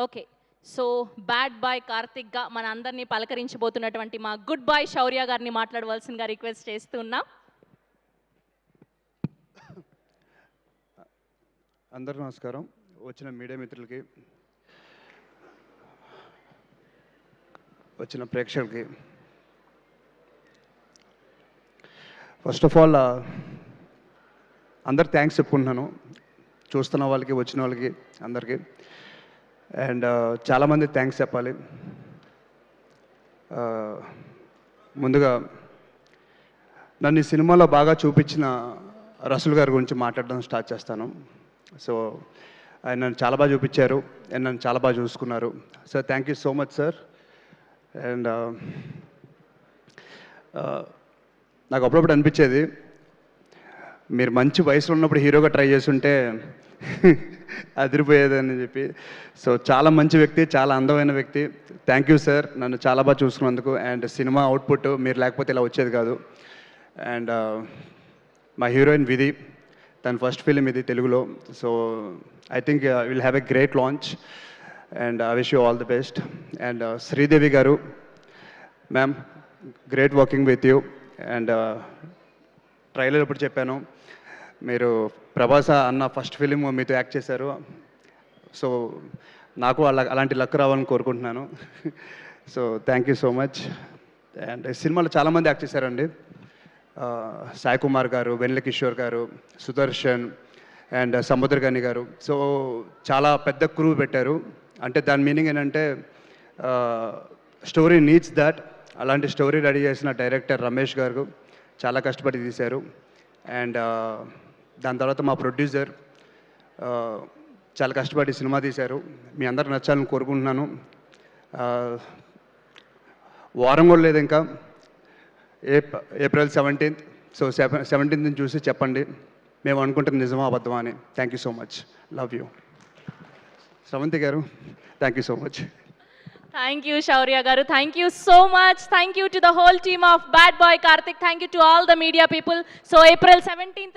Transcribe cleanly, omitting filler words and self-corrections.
Okay. So bad boy కార్తిక్‌గా మన అందరినీ పలకరించబోతున్నటువంటి మా గుడ్ బాయ్ శౌర్య గారిని మాట్లాడవలసిందిగా రిక్వెస్ట్ చేస్తున్నాం. అందరూ నమస్కారం. వచ్చిన మీడియా మిత్రులకి, వచ్చిన ప్రేక్షకులకి ఫస్ట్ ఆఫ్ ఆల్ అందరు థ్యాంక్స్ చెప్పుకుంటున్నాను. చూస్తున్న వాళ్ళకి, వచ్చిన వాళ్ళకి అందరికీ. అండ్ చాలామంది థ్యాంక్స్ చెప్పాలి. ముందుగా నన్ను ఈ సినిమాలో బాగా చూపించిన రసూల్ గారి గురించి మాట్లాడడం స్టార్ట్ చేస్తాను. సో ఆయన నన్ను చాలా బాగా చూపించారు అండ్ నన్ను చాలా బాగా చూసుకున్నారు. So thank you so much sir. And నాకు అప్పుడప్పుడు అనిపించేది, మీరు మంచి వయసులో ఉన్నప్పుడు హీరోగా ట్రై చేస్తుంటే అదిరిపోయేదని చెప్పి. సో చాలా మంచి వ్యక్తి, చాలా అందమైన వ్యక్తి. థ్యాంక్ యూ సార్, నన్ను చాలా బాగా చూసుకున్నందుకు. అండ్ సినిమా అవుట్పుట్ మీరు లేకపోతే ఇలా వచ్చేది కాదు. అండ్ మా హీరోయిన్ విధి, తన ఫస్ట్ ఫిలిం ఇది తెలుగులో. So I think will have a great launch and I wish you all the best. And Sridevi garu, ma'am great working with you. And trailer ఇప్పుడు చెప్పాను, మీరు ప్రభాస్ అన్న ఫస్ట్ ఫిలిం మీతో యాక్ట్ చేశారు. సో నాకు అలాంటి లక్ రావాలని కోరుకుంటున్నాను. So thank you so much. And సినిమాలో చాలామంది యాక్ట్ చేశారండి. సాయి కుమార్ గారు, వెన్నెల కిషోర్ గారు, సుదర్శన్ అండ్ సముద్రగని గారు. సో చాలా పెద్ద క్రూ పెట్టారు. అంటే దాని మీనింగ్ ఏంటంటే స్టోరీ నీడ్స్ దట్. అలాంటి స్టోరీ రెడీ చేసిన డైరెక్టర్ రమేష్ గారు చాలా కష్టపడి తీశారు. అండ్ దాని తర్వాత మా ప్రొడ్యూసర్ చాలా కష్టపడి సినిమా తీశారు. మీ అందరు నచ్చాలని కోరుకుంటున్నాను. వారం కూడా లేదు ఇంకా, ఏప్రిల్ 17th. సో 17th చూసి చెప్పండి మేము అనుకుంటుంది నిజమా అబద్ధమా అని. Thank you so much, love you. Sravanthi garu, thank you so much. Thank you, Shaurya garu. Thank you so much. Thank you to the whole team of Bad Boy Karthik. Thank you to all the media people. So April 17th.